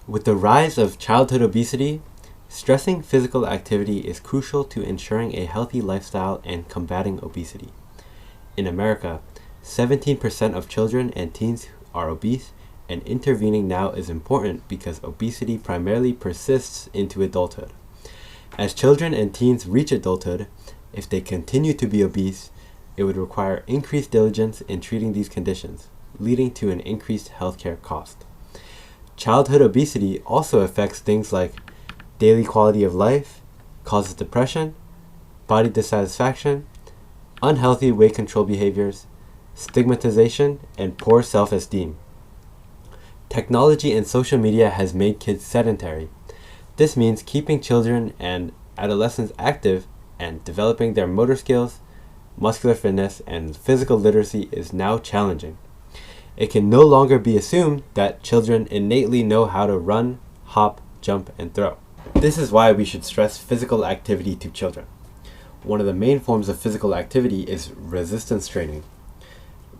With the rise of childhood obesity, stressing physical activity is crucial to ensuring a healthy lifestyle and combating obesity. In America, 17% of children and teens are obese, and intervening now is important because obesity primarily persists into adulthood. As children and teens reach adulthood, if they continue to be obese, it would require increased diligence in treating these conditions, leading to an increased healthcare cost. Childhood obesity also affects things like daily quality of life, causes depression, body dissatisfaction, unhealthy weight control behaviors, stigmatization, and poor self-esteem. Technology and social media has made kids sedentary. This means keeping children and adolescents active and developing their motor skills, muscular fitness, and physical literacy is now challenging. It can no longer be assumed that children innately know how to run, hop, jump, and throw. This is why we should stress physical activity to children. One of the main forms of physical activity is resistance training.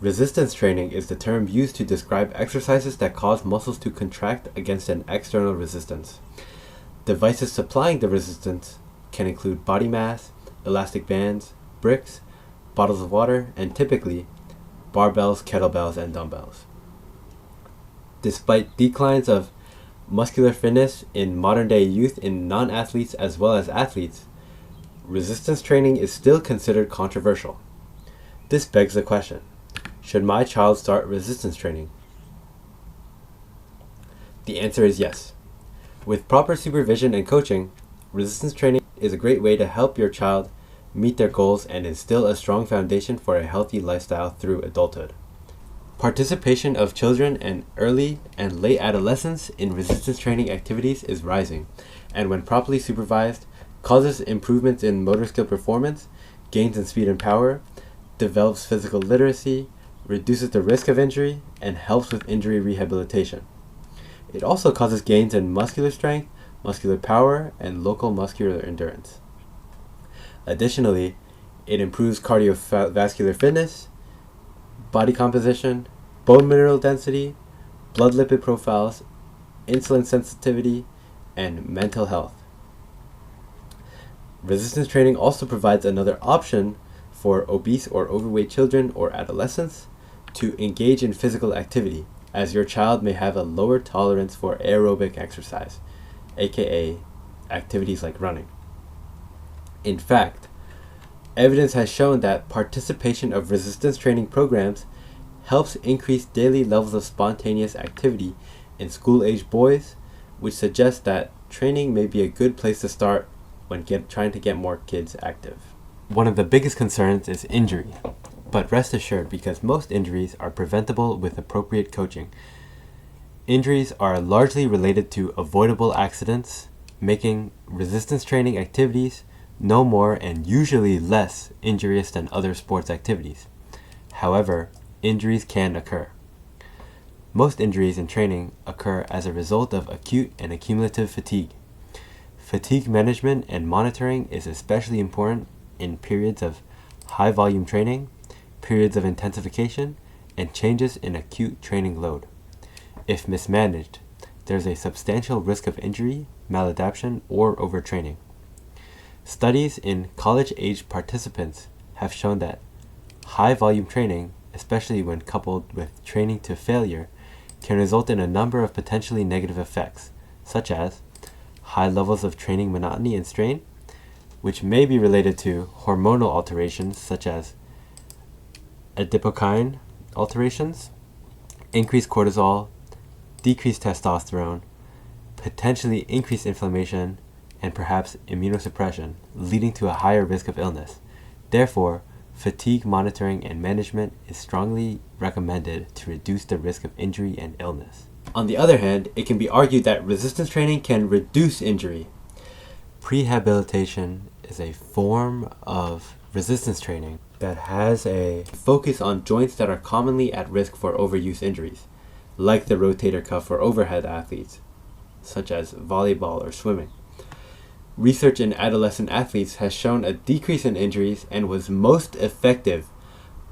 Resistance training is the term used to describe exercises that cause muscles to contract against an external resistance. Devices supplying the resistance can include body mass, elastic bands, bricks, bottles of water, and typically barbells, kettlebells, and dumbbells. Despite declines of muscular fitness in modern-day youth in non-athletes as well as athletes, resistance training is still considered controversial. This begs the question, should my child start resistance training? The answer is yes. With proper supervision and coaching, resistance training is a great way to help your child meet their goals and instill a strong foundation for a healthy lifestyle through adulthood. Participation of children and early and late adolescents in resistance training activities is rising, and when properly supervised, causes improvements in motor skill performance, gains in speed and power, develops physical literacy, reduces the risk of injury, and helps with injury rehabilitation. It also causes gains in muscular strength, muscular power, and local muscular endurance. Additionally, it improves cardiovascular fitness, body composition, bone mineral density, blood lipid profiles, insulin sensitivity, and mental health. Resistance training also provides another option for obese or overweight children or adolescents to engage in physical activity, as your child may have a lower tolerance for aerobic exercise, aka activities like running. In fact, evidence has shown that participation of resistance training programs helps increase daily levels of spontaneous activity in school-aged boys, which suggests that training may be a good place to start when trying to get more kids active. One of the biggest concerns is injury, but rest assured, because most injuries are preventable with appropriate coaching. Injuries are largely related to avoidable accidents, making resistance training activities no more and usually less injurious than other sports activities. However, injuries can occur. Most injuries in training occur as a result of acute and accumulative fatigue. Fatigue management and monitoring is especially important in periods of high volume training, periods of intensification, and changes in acute training load. If mismanaged, there's a substantial risk of injury, maladaptation, or overtraining. Studies in college-aged participants have shown that high-volume training, especially when coupled with training to failure, can result in a number of potentially negative effects, such as high levels of training monotony and strain, which may be related to hormonal alterations such as adipokine alterations, increased cortisol, decreased testosterone, potentially increased inflammation, and perhaps immunosuppression, leading to a higher risk of illness. Therefore, fatigue monitoring and management is strongly recommended to reduce the risk of injury and illness. On the other hand, it can be argued that resistance training can reduce injury. Prehabilitation is a form of resistance training that has a focus on joints that are commonly at risk for overuse injuries, like the rotator cuff for overhead athletes, such as volleyball or swimming. Research in adolescent athletes has shown a decrease in injuries and was most effective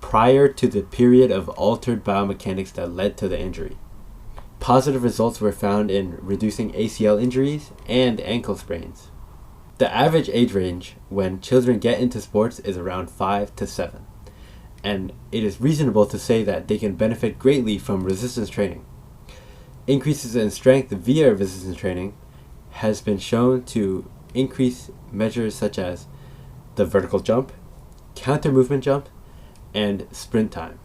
prior to the period of altered biomechanics that led to the injury. Positive results were found in reducing ACL injuries and ankle sprains. The average age range when children get into sports is around 5 to 7, and it is reasonable to say that they can benefit greatly from resistance training. Increases in strength via resistance training has been shown to increase measures such as the vertical jump, counter movement jump, and sprint time.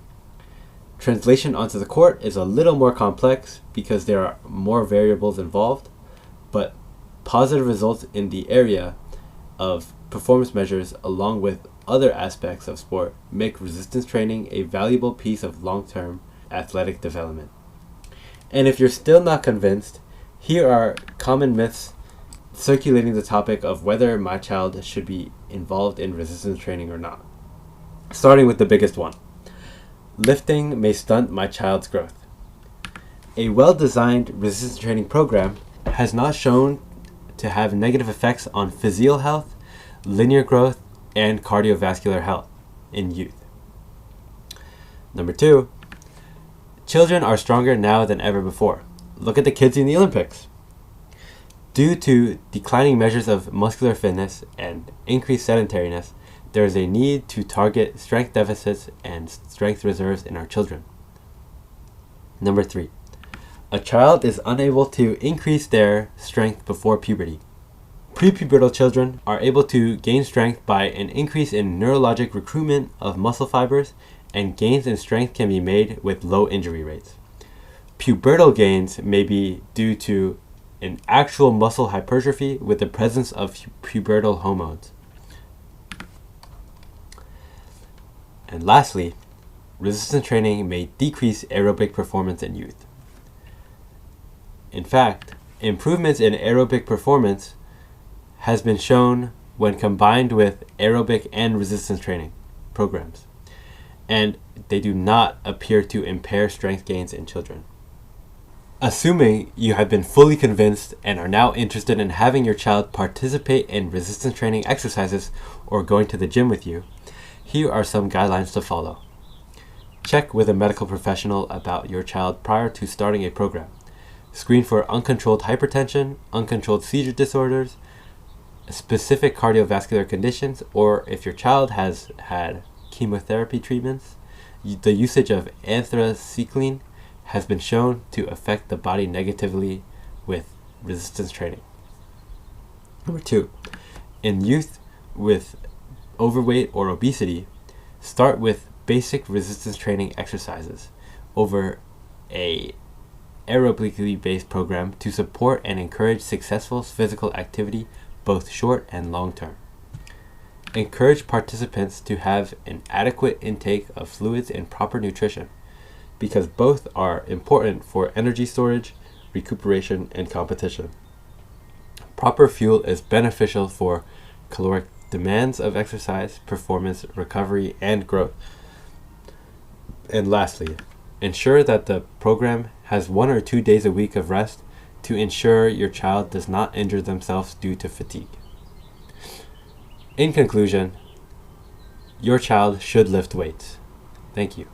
Translation onto the court is a little more complex because there are more variables involved, but positive results in the area of performance measures along with other aspects of sport make resistance training a valuable piece of long-term athletic development. And if you're still not convinced, here are common myths circulating the topic of whether my child should be involved in resistance training or not. Starting with the biggest one. Lifting may stunt my child's growth. A well-designed resistance training program has not shown to have negative effects on physical health, linear growth, and cardiovascular health in youth. Number 2, children are stronger now than ever before. Look at the kids in the Olympics. Due to declining measures of muscular fitness and increased sedentariness, there is a need to target strength deficits and strength reserves in our children. Number 3, a child is unable to increase their strength before puberty. Prepubertal children are able to gain strength by an increase in neurologic recruitment of muscle fibers, and gains in strength can be made with low injury rates. Pubertal gains may be due to an actual muscle hypertrophy with the presence of pubertal hormones. And lastly, resistance training may decrease aerobic performance in youth. In fact, improvements in aerobic performance has been shown when combined with aerobic and resistance training programs, and they do not appear to impair strength gains in children. Assuming you have been fully convinced and are now interested in having your child participate in resistance training exercises or going to the gym with you, here are some guidelines to follow. Check with a medical professional about your child prior to starting a program. Screen for uncontrolled hypertension, uncontrolled seizure disorders, specific cardiovascular conditions, or if your child has had chemotherapy treatments, the usage of anthracycline has been shown to affect the body negatively with resistance training. Number 2, in youth with overweight or obesity, start with basic resistance training exercises over a aerobically based program to support and encourage successful physical activity both short and long term. Encourage participants to have an adequate intake of fluids and proper nutrition, because both are important for energy storage, recuperation, and competition. Proper fuel is beneficial for caloric demands of exercise, performance, recovery, and growth. And lastly, ensure that the program has 1 or 2 days a week of rest to ensure your child does not injure themselves due to fatigue. In conclusion, your child should lift weights. Thank you.